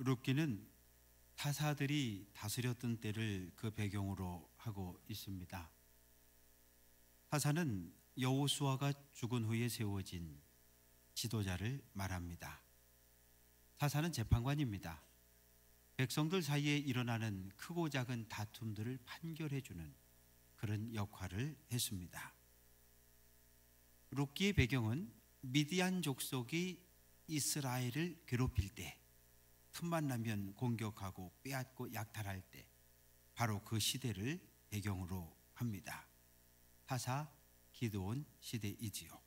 룻기는 타사들이 다스렸던 때를 그 배경으로 하고 있습니다. 타사는 여호수아가 죽은 후에 세워진 지도자를 말합니다. 타사는 재판관입니다. 백성들 사이에 일어나는 크고 작은 다툼들을 판결해주는 그런 역할을 했습니다. 룻기의 배경은 미디안 족속이 이스라엘을 괴롭힐 때, 틈만 나면 공격하고 빼앗고 약탈할 때, 바로 그 시대를 배경으로 합니다. 타사, 기드온 시대이지요.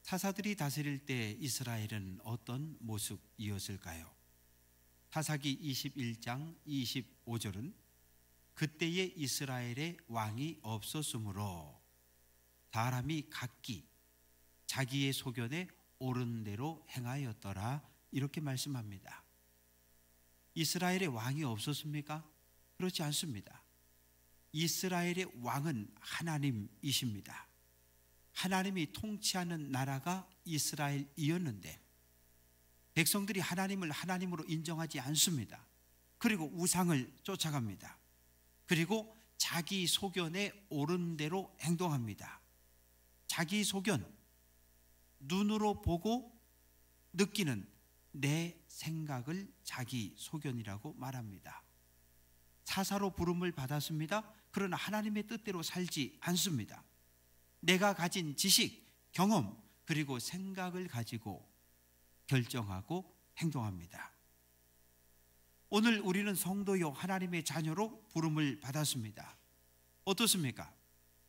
타사들이 다스릴 때 이스라엘은 어떤 모습이었을까요? 타사기 21장 25절은 그때에 이스라엘에 왕이 없었으므로 사람이 각기 자기의 소견에 옳은 대로 행하였더라, 이렇게 말씀합니다. 이스라엘에 왕이 없었습니까? 그렇지 않습니다. 이스라엘의 왕은 하나님이십니다. 하나님이 통치하는 나라가 이스라엘이었는데 백성들이 하나님을 하나님으로 인정하지 않습니다. 그리고 우상을 쫓아갑니다. 그리고 자기 소견에 옳은 대로 행동합니다. 자기 소견, 눈으로 보고 느끼는 내 생각을 자기 소견이라고 말합니다. 사사로 부름을 받았습니다. 그러나 하나님의 뜻대로 살지 않습니다. 내가 가진 지식, 경험, 그리고 생각을 가지고 결정하고 행동합니다. 오늘 우리는 성도요 하나님의 자녀로 부름을 받았습니다. 어떻습니까?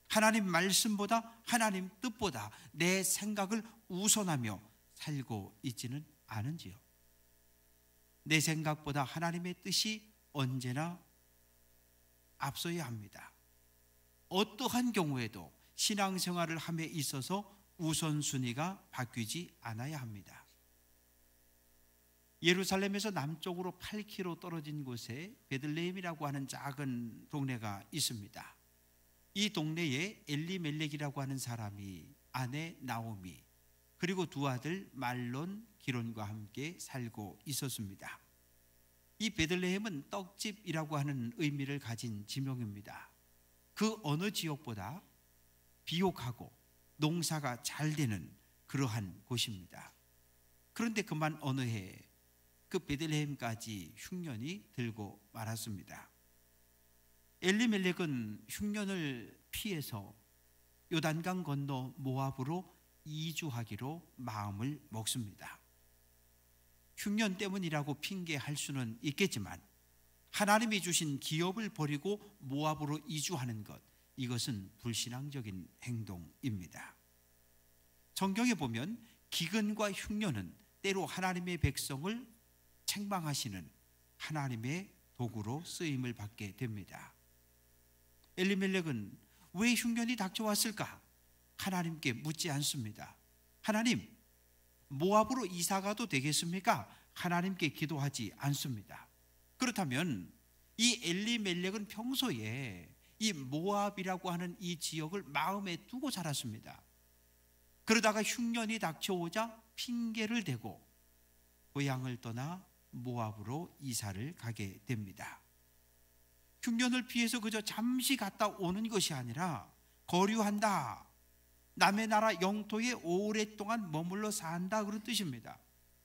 하나님 말씀보다 하나님 뜻보다 내 생각을 우선하며 살고 있지는 않은지요? 내 생각보다 하나님의 뜻이 언제나 앞서야 합니다. 어떠한 경우에도 신앙생활을 함에 있어서 우선순위가 바뀌지 않아야 합니다. 예루살렘에서 남쪽으로 8km 떨어진 곳에 베들레헴이라고 하는 작은 동네가 있습니다. 이 동네에 엘리멜렉이라고 하는 사람이 아내 나오미, 그리고 두 아들 말론, 기론과 함께 살고 있었습니다. 이 베들레헴은 떡집이라고 하는 의미를 가진 지명입니다. 그 어느 지역보다 비옥하고 농사가 잘 되는 그러한 곳입니다. 그런데 그만 어느 해 그 베들레헴까지 흉년이 들고 말았습니다. 엘리멜렉은 흉년을 피해서 요단강 건너 모압으로 이주하기로 마음을 먹습니다. 흉년 때문이라고 핑계할 수는 있겠지만 하나님이 주신 기업을 버리고 모압으로 이주하는 것, 이것은 불신앙적인 행동입니다. 성경에 보면 기근과 흉년은 때로 하나님의 백성을 책망하시는 하나님의 도구로 쓰임을 받게 됩니다. 엘리멜렉은 왜 흉년이 닥쳐왔을까? 하나님께 묻지 않습니다. 하나님, 모압으로 이사가도 되겠습니까? 하나님께 기도하지 않습니다. 그렇다면 이 엘리멜렉은 평소에 이 모압이라고 하는 이 지역을 마음에 두고 살았습니다. 그러다가 흉년이 닥쳐오자 핑계를 대고 고향을 떠나 모압으로 이사를 가게 됩니다. 흉년을 피해서 그저 잠시 갔다 오는 것이 아니라 거류한다, 남의 나라 영토에 오랫동안 머물러 산다, 그런 뜻입니다.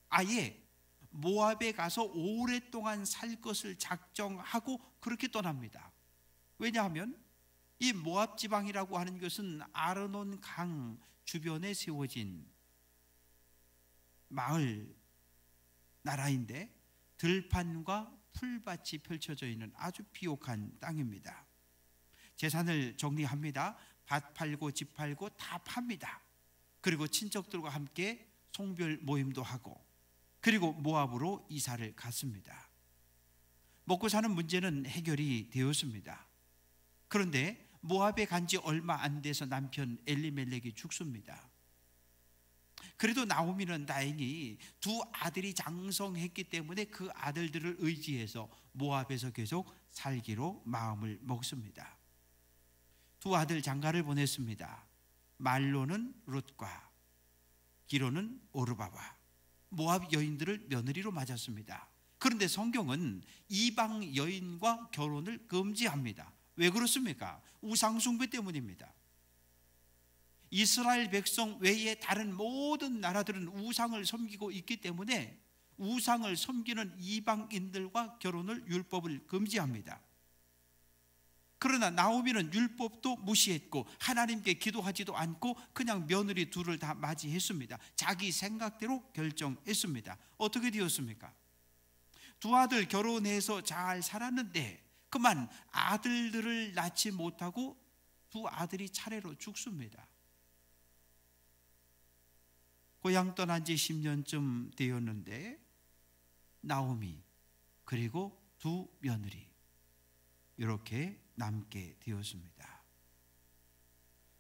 아예 모압에 가서 오랫동안 살 것을 작정하고 그렇게 떠납니다. 왜냐하면 이 모압 지방이라고 하는 것은 아르논 강 주변에 세워진 마을 나라인데 들판과 풀밭이 펼쳐져 있는 아주 비옥한 땅입니다. 재산을 정리합니다. 밭 팔고 집 팔고 다 팝니다. 그리고 친척들과 함께 송별 모임도 하고, 그리고 모압으로 이사를 갔습니다. 먹고 사는 문제는 해결이 되었습니다. 그런데 모압에 간 지 얼마 안 돼서 남편 엘리멜렉이 죽습니다. 그래도 나오미는 다행히 두 아들이 장성했기 때문에 그 아들들을 의지해서 모압에서 계속 살기로 마음을 먹습니다. 두 아들 장가를 보냈습니다. 말로는 룻과 기로는 오르바와 모압 여인들을 며느리로 맞았습니다. 그런데 성경은 이방 여인과 결혼을 금지합니다. 왜 그렇습니까? 우상 숭배 때문입니다. 이스라엘 백성 외에 다른 모든 나라들은 우상을 섬기고 있기 때문에 우상을 섬기는 이방인들과 결혼을 율법을 금지합니다. 그러나 나오미는 율법도 무시했고 하나님께 기도하지도 않고 그냥 며느리 둘을 다 맞이했습니다. 자기 생각대로 결정했습니다. 어떻게 되었습니까? 두 아들 결혼해서 잘 살았는데 그만 아들들을 낳지 못하고 두 아들이 차례로 죽습니다. 고향 떠난 지 10년쯤 되었는데 나오미 그리고 두 며느리 이렇게 남게 되었습니다.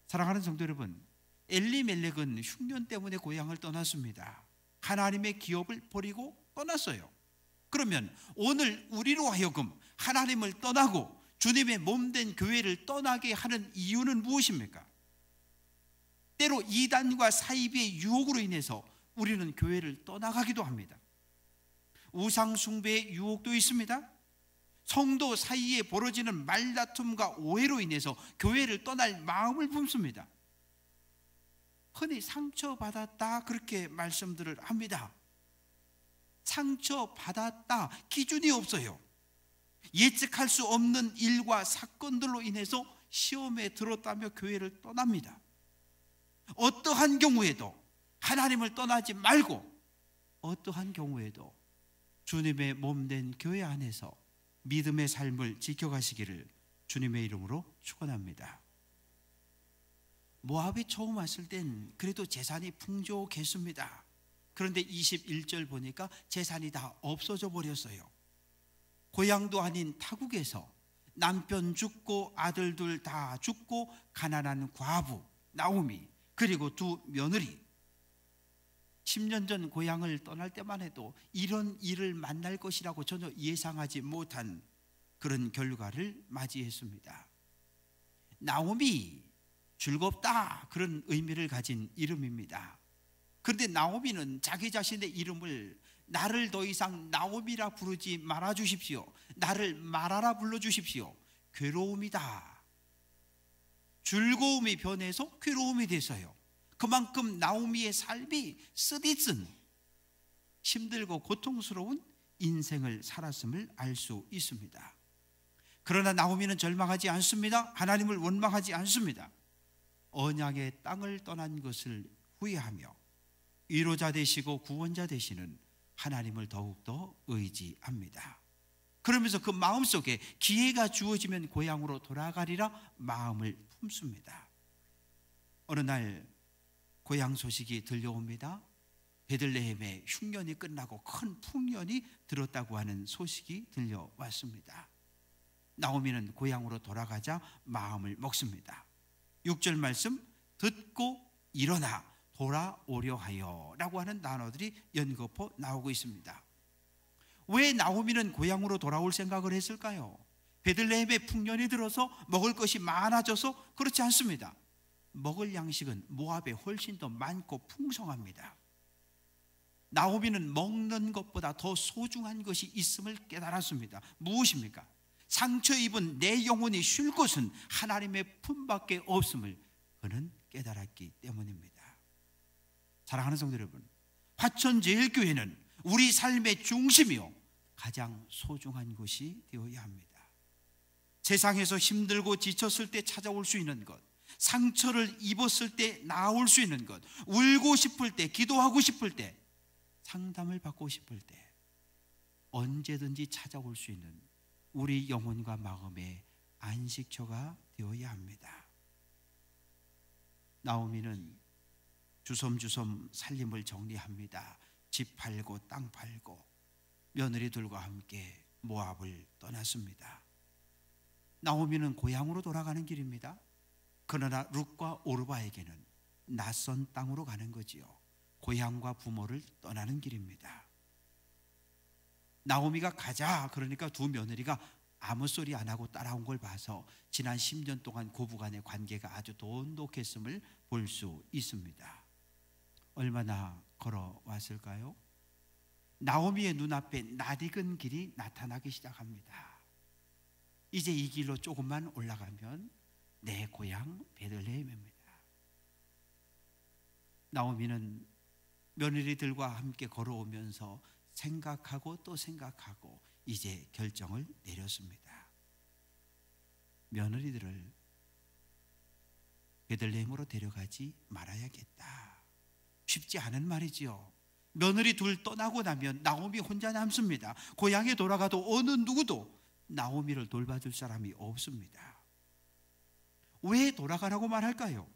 사랑하는 성도 여러분, 엘리멜렉은 흉년 때문에 고향을 떠났습니다. 하나님의 기업을 버리고 떠났어요. 그러면 오늘 우리로 하여금 하나님을 떠나고 주님의 몸된 교회를 떠나게 하는 이유는 무엇입니까? 때로 이단과 사이비의 유혹으로 인해서 우리는 교회를 떠나가기도 합니다. 우상 숭배의 유혹도 있습니다. 성도 사이에 벌어지는 말다툼과 오해로 인해서 교회를 떠날 마음을 품습니다. 흔히 상처받았다 그렇게 말씀들을 합니다. 상처받았다 기준이 없어요. 예측할 수 없는 일과 사건들로 인해서 시험에 들었다며 교회를 떠납니다. 어떠한 경우에도 하나님을 떠나지 말고 어떠한 경우에도 주님의 몸된 교회 안에서 믿음의 삶을 지켜가시기를 주님의 이름으로 축원합니다. 모압에 처음 왔을 땐 그래도 재산이 풍족했습니다. 그런데 21절 보니까 재산이 다 없어져 버렸어요. 고향도 아닌 타국에서 남편 죽고 아들들 다 죽고 가난한 과부 나오미 그리고 두 며느리, 10년 전 고향을 떠날 때만 해도 이런 일을 만날 것이라고 전혀 예상하지 못한 그런 결과를 맞이했습니다. 나오미, 즐겁다 그런 의미를 가진 이름입니다. 그런데 나오미는 자기 자신의 이름을 나를 더 이상 나오미라 부르지 말아 주십시오, 나를 마라라 불러 주십시오, 괴로움이다, 즐거움이 변해서 괴로움이 됐어요. 그만큼 나오미의 삶이 쓰디쓴 힘들고 고통스러운 인생을 살았음을 알 수 있습니다. 그러나 나오미는 절망하지 않습니다. 하나님을 원망하지 않습니다. 언약의 땅을 떠난 것을 후회하며 위로자 되시고 구원자 되시는 하나님을 더욱더 의지합니다. 그러면서 그 마음속에 기회가 주어지면 고향으로 돌아가리라 마음을 품습니다. 어느 날 고향 소식이 들려옵니다. 베들레헴에 흉년이 끝나고 큰 풍년이 들었다고 하는 소식이 들려왔습니다. 나오미는 고향으로 돌아가자 마음을 먹습니다. 6절 말씀, 듣고 일어나 돌아오려 하여 라고 하는 단어들이 연거푸 나오고 있습니다. 왜 나오미는 고향으로 돌아올 생각을 했을까요? 베들레헴에 풍년이 들어서 먹을 것이 많아져서? 그렇지 않습니다. 먹을 양식은 모압에 훨씬 더 많고 풍성합니다. 나오미는 먹는 것보다 더 소중한 것이 있음을 깨달았습니다. 무엇입니까? 상처 입은 내 영혼이 쉴 곳은 하나님의 품밖에 없음을 그는 깨달았기 때문입니다. 사랑하는 성도 여러분, 화천제일교회는 우리 삶의 중심이요 가장 소중한 곳이 되어야 합니다. 세상에서 힘들고 지쳤을 때 찾아올 수 있는 것, 상처를 입었을 때 나올 수 있는 것, 울고 싶을 때, 기도하고 싶을 때, 상담을 받고 싶을 때 언제든지 찾아올 수 있는 우리 영혼과 마음의 안식처가 되어야 합니다. 나오미는 주섬주섬 살림을 정리합니다. 집 팔고 땅 팔고 며느리들과 함께 모압을 떠났습니다. 나오미는 고향으로 돌아가는 길입니다. 그러나 룻과 오르바에게는 낯선 땅으로 가는 거지요. 고향과 부모를 떠나는 길입니다. 나오미가 가자 그러니까 두 며느리가 아무 소리 안 하고 따라온 걸 봐서 지난 10년 동안 고부간의 관계가 아주 돈독했음을 볼 수 있습니다. 얼마나 걸어왔을까요? 나오미의 눈앞에 낯익은 길이 나타나기 시작합니다. 이제 이 길로 조금만 올라가면 내 고향 베들레헴입니다. 나오미는 며느리들과 함께 걸어오면서 생각하고 또 생각하고 이제 결정을 내렸습니다. 며느리들을 베들레헴으로 데려가지 말아야겠다. 쉽지 않은 말이지요. 며느리 둘 떠나고 나면 나오미 혼자 남습니다. 고향에 돌아가도 어느 누구도 나오미를 돌봐줄 사람이 없습니다. 왜 돌아가라고 말할까요?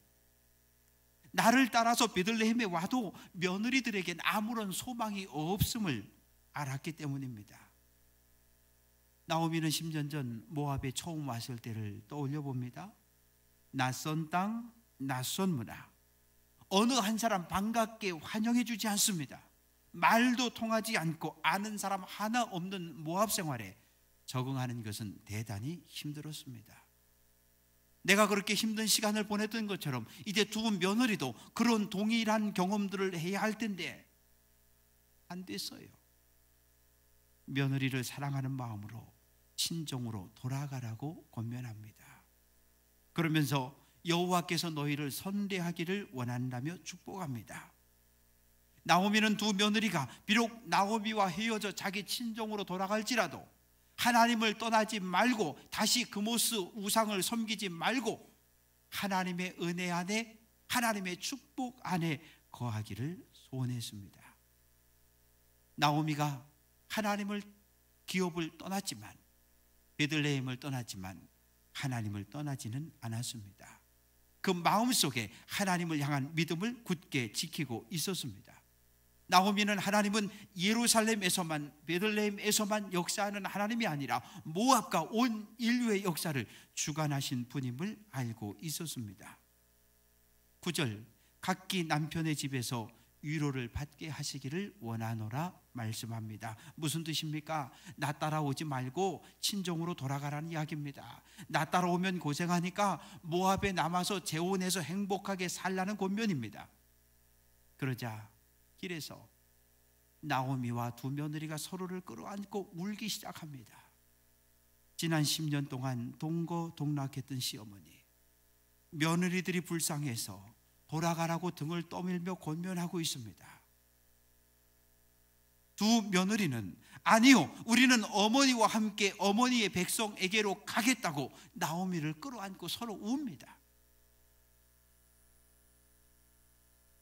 나를 따라서 베들레헴에 와도 며느리들에겐 아무런 소망이 없음을 알았기 때문입니다. 나오미는 10년 전 모압에 처음 왔을 때를 떠올려 봅니다. 낯선 땅, 낯선 문화, 어느 한 사람 반갑게 환영해 주지 않습니다. 말도 통하지 않고 아는 사람 하나 없는 모압 생활에 적응하는 것은 대단히 힘들었습니다. 내가 그렇게 힘든 시간을 보냈던 것처럼 이제 두 며느리도 그런 동일한 경험들을 해야 할 텐데 안 됐어요. 며느리를 사랑하는 마음으로 친정으로 돌아가라고 권면합니다. 그러면서 여호와께서 너희를 선대하기를 원한다며 축복합니다. 나오미는 두 며느리가 비록 나오미와 헤어져 자기 친정으로 돌아갈지라도 하나님을 떠나지 말고 다시 그모스 우상을 섬기지 말고 하나님의 은혜 안에, 하나님의 축복 안에 거하기를 소원했습니다. 나오미가 하나님을, 기업을 떠났지만, 베들레헴을 떠났지만 하나님을 떠나지는 않았습니다. 그 마음속에 하나님을 향한 믿음을 굳게 지키고 있었습니다. 나오미는 하나님은 예루살렘에서만, 베들레헴에서만 역사하는 하나님이 아니라 모압과 온 인류의 역사를 주관하신 분임을 알고 있었습니다. 9절, 각기 남편의 집에서 위로를 받게 하시기를 원하노라 말씀합니다. 무슨 뜻입니까? 나 따라오지 말고 친정으로 돌아가라는 이야기입니다. 나 따라오면 고생하니까 모압에 남아서 재혼해서 행복하게 살라는 권면입니다. 그러자 길에서 나오미와 두 며느리가 서로를 끌어안고 울기 시작합니다. 지난 10년 동안 동거동락했던 시어머니, 며느리들이 불쌍해서 돌아가라고 등을 떠밀며 권면하고 있습니다. 두 며느리는 아니요, 우리는 어머니와 함께 어머니의 백성에게로 가겠다고 나오미를 끌어안고 서로 웁니다.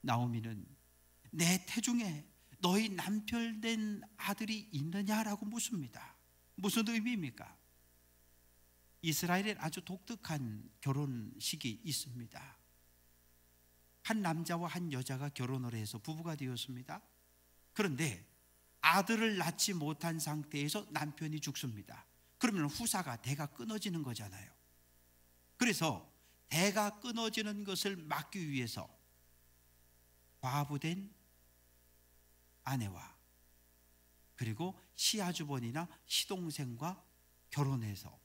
나오미는 내 태중에 너희 남편 된 아들이 있느냐라고 묻습니다. 무슨 의미입니까? 이스라엘에 아주 독특한 결혼식이 있습니다. 한 남자와 한 여자가 결혼을 해서 부부가 되었습니다. 그런데 아들을 낳지 못한 상태에서 남편이 죽습니다. 그러면 후사가 대가 끊어지는 거잖아요. 그래서 대가 끊어지는 것을 막기 위해서 과부된 아내와 그리고 시아주버니나 시동생과 결혼해서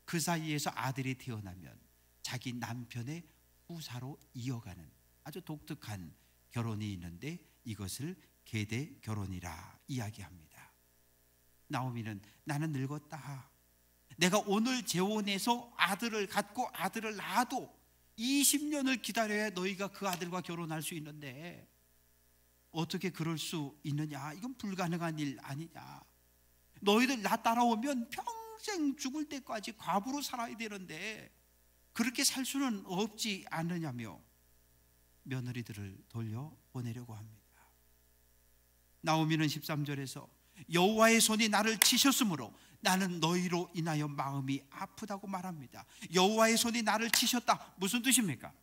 그 사이에서 아들이 태어나면 자기 남편의 후사로 이어가는 아주 독특한 결혼이 있는데 이것을 계대 결혼이라 이야기합니다. 나오미는 나는 늙었다. 내가 오늘 재혼해서 아들을 갖고 아들을 낳아도 20년을 기다려야 너희가 그 아들과 결혼할 수 있는데 어떻게 그럴 수 있느냐? 이건 불가능한 일 아니냐? 너희들 나 따라오면 평생 죽을 때까지 과부로 살아야 되는데 그렇게 살 수는 없지 않느냐며 며느리들을 돌려보내려고 합니다. 나오미는 13절에서 여호와의 손이 나를 치셨으므로 나는 너희로 인하여 마음이 아프다고 말합니다. 여호와의 손이 나를 치셨다. 무슨 뜻입니까?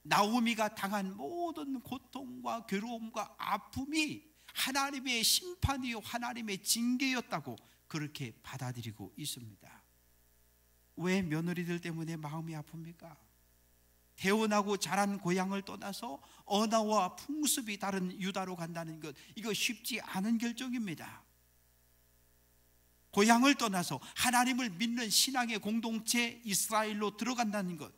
나오미가 당한 모든 고통과 괴로움과 아픔이 하나님의 심판이요 하나님의 징계였다고 그렇게 받아들이고 있습니다. 왜 며느리들 때문에 마음이 아픕니까? 태어나고 자란 고향을 떠나서 언어와 풍습이 다른 유다로 간다는 것, 이거 쉽지 않은 결정입니다. 고향을 떠나서 하나님을 믿는 신앙의 공동체 이스라엘로 들어간다는 것,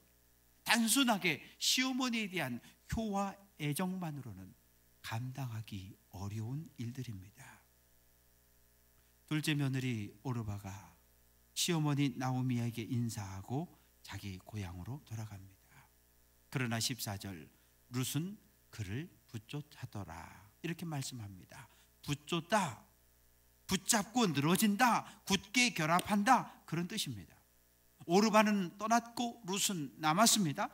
단순하게 시어머니에 대한 효와 애정만으로는 감당하기 어려운 일들입니다. 둘째 며느리 오르바가 시어머니 나오미에게 인사하고 자기 고향으로 돌아갑니다. 그러나 14절, 룻은 그를 붙쫓하더라 이렇게 말씀합니다. 붙쫓다, 붙잡고 늘어진다, 굳게 결합한다, 그런 뜻입니다. 오르바는 떠났고 룻은 남았습니다.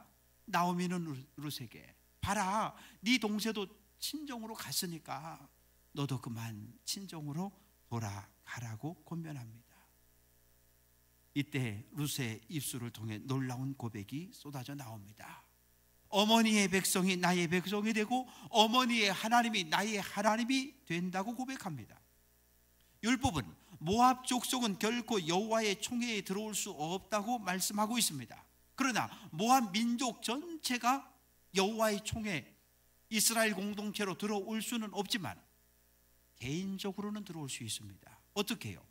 나오미는 룻에게, 봐라, 네 동생도 친정으로 갔으니까 너도 그만 친정으로 돌아가라고 권면합니다. 이때 룻의 입술을 통해 놀라운 고백이 쏟아져 나옵니다. 어머니의 백성이 나의 백성이 되고 어머니의 하나님이 나의 하나님이 된다고 고백합니다. 율법은 모압 족속은 결코 여호와의 총회에 들어올 수 없다고 말씀하고 있습니다. 그러나 모압 민족 전체가 여호와의 총회, 이스라엘 공동체로 들어올 수는 없지만 개인적으로는 들어올 수 있습니다. 어떻게 해요?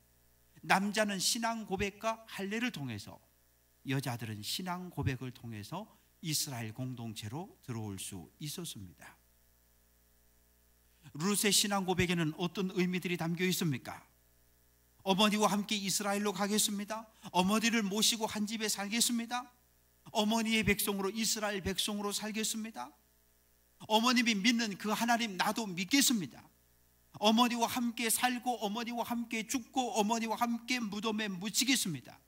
남자는 신앙 고백과 할례를 통해서, 여자들은 신앙 고백을 통해서 이스라엘 공동체로 들어올 수 있었습니다. 룻의 신앙 고백에는 어떤 의미들이 담겨 있습니까? 어머니와 함께 이스라엘로 가겠습니다. 어머니를 모시고 한 집에 살겠습니다. 어머니의 백성으로, 이스라엘 백성으로 살겠습니다. 어머님이 믿는 그 하나님 나도 믿겠습니다. 어머니와 함께 살고 어머니와 함께 죽고 어머니와 함께 무덤에 묻히겠습니다.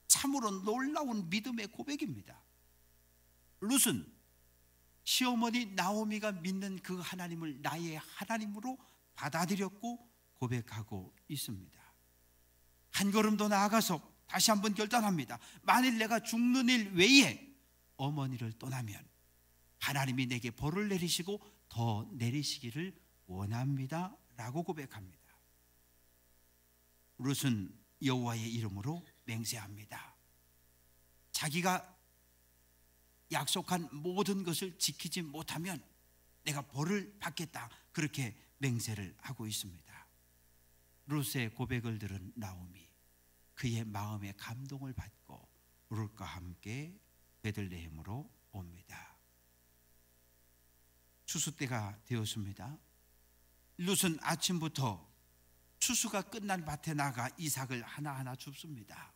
참으로 놀라운 믿음의 고백입니다. 룻은 시어머니 나오미가 믿는 그 하나님을 나의 하나님으로 받아들였고 고백하고 있습니다. 한 걸음 더 나아가서 다시 한번 결단합니다. 만일 내가 죽는 일 외에 어머니를 떠나면 하나님이 내게 벌을 내리시고 더 내리시기를 원합니다 라고 고백합니다. 룻은 여호와의 이름으로 맹세합니다. 자기가 약속한 모든 것을 지키지 못하면 내가 벌을 받겠다, 그렇게 맹세를 하고 있습니다. 룻의 고백을 들은 나오미, 그의 마음에 감동을 받고 룻과 함께 베들레헴으로 옵니다. 추수 때가 되었습니다. 룻은 아침부터 추수가 끝난 밭에 나가 이삭을 하나하나 줍습니다.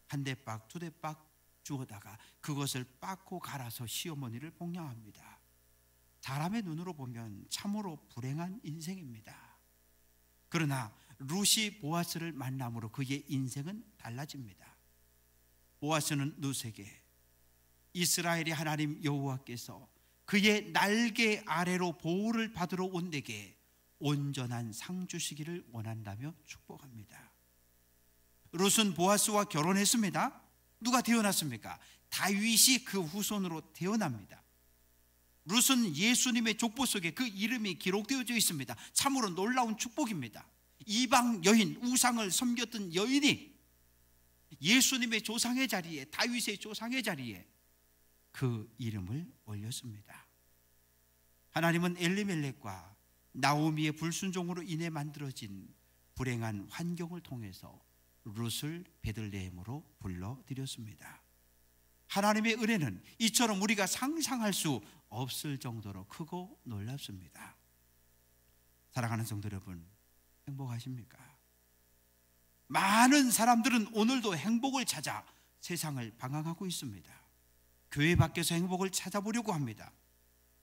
한 대박, 두 대박 주워다가 그것을 빻고 갈아서 시어머니를 봉양합니다. 사람의 눈으로 보면 참으로 불행한 인생입니다. 그러나 룻이 보아스를 만남으로 그의 인생은 달라집니다. 보아스는 룻에게 이스라엘의 하나님 여호와께서 그의 날개 아래로 보호를 받으러 온 내게 온전한 상 주시기를 원한다며 축복합니다. 룻은 보아스와 결혼했습니다. 누가 태어났습니까? 다윗이 그 후손으로 태어납니다. 룻은 예수님의 족보 속에 그 이름이 기록되어져 있습니다. 참으로 놀라운 축복입니다. 이방 여인, 우상을 섬겼던 여인이 예수님의 조상의 자리에, 다윗의 조상의 자리에 그 이름을 올렸습니다. 하나님은 엘리멜렉과 나오미의 불순종으로 인해 만들어진 불행한 환경을 통해서 룻을 베들레헴으로 불러들였습니다. 하나님의 은혜는 이처럼 우리가 상상할 수 없을 정도로 크고 놀랍습니다. 사랑하는 성도 여러분, 행복하십니까? 많은 사람들은 오늘도 행복을 찾아 세상을 방황하고 있습니다. 교회 밖에서 행복을 찾아보려고 합니다.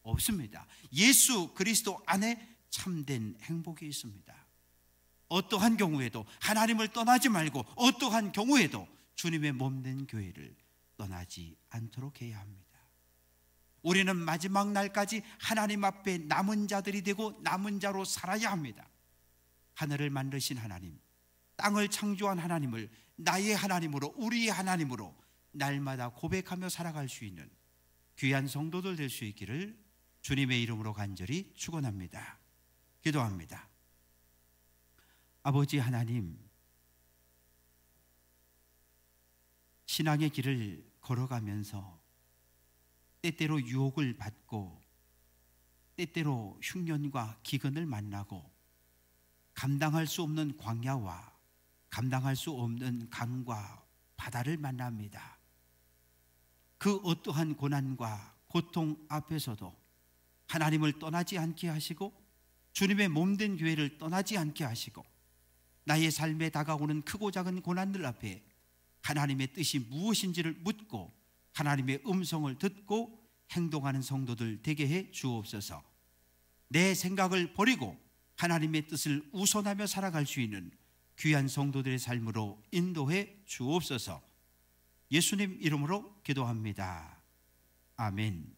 없습니다. 예수 그리스도 안에 참된 행복이 있습니다. 어떠한 경우에도 하나님을 떠나지 말고 어떠한 경우에도 주님의 몸된 교회를 떠나지 않도록 해야 합니다. 우리는 마지막 날까지 하나님 앞에 남은 자들이 되고 남은 자로 살아야 합니다. 하늘을 만드신 하나님, 땅을 창조한 하나님을 나의 하나님으로, 우리의 하나님으로 날마다 고백하며 살아갈 수 있는 귀한 성도들 될 수 있기를 주님의 이름으로 간절히 축원합니다. 기도합니다. 아버지 하나님, 신앙의 길을 걸어가면서 때때로 유혹을 받고 때때로 흉년과 기근을 만나고 감당할 수 없는 광야와 감당할 수 없는 강과 바다를 만납니다. 그 어떠한 고난과 고통 앞에서도 하나님을 떠나지 않게 하시고 주님의 몸된 교회를 떠나지 않게 하시고 나의 삶에 다가오는 크고 작은 고난들 앞에 하나님의 뜻이 무엇인지를 묻고 하나님의 음성을 듣고 행동하는 성도들 되게 해 주옵소서. 내 생각을 버리고 하나님의 뜻을 우선하며 살아갈 수 있는 귀한 성도들의 삶으로 인도해 주옵소서. 예수님 이름으로 기도합니다. 아멘.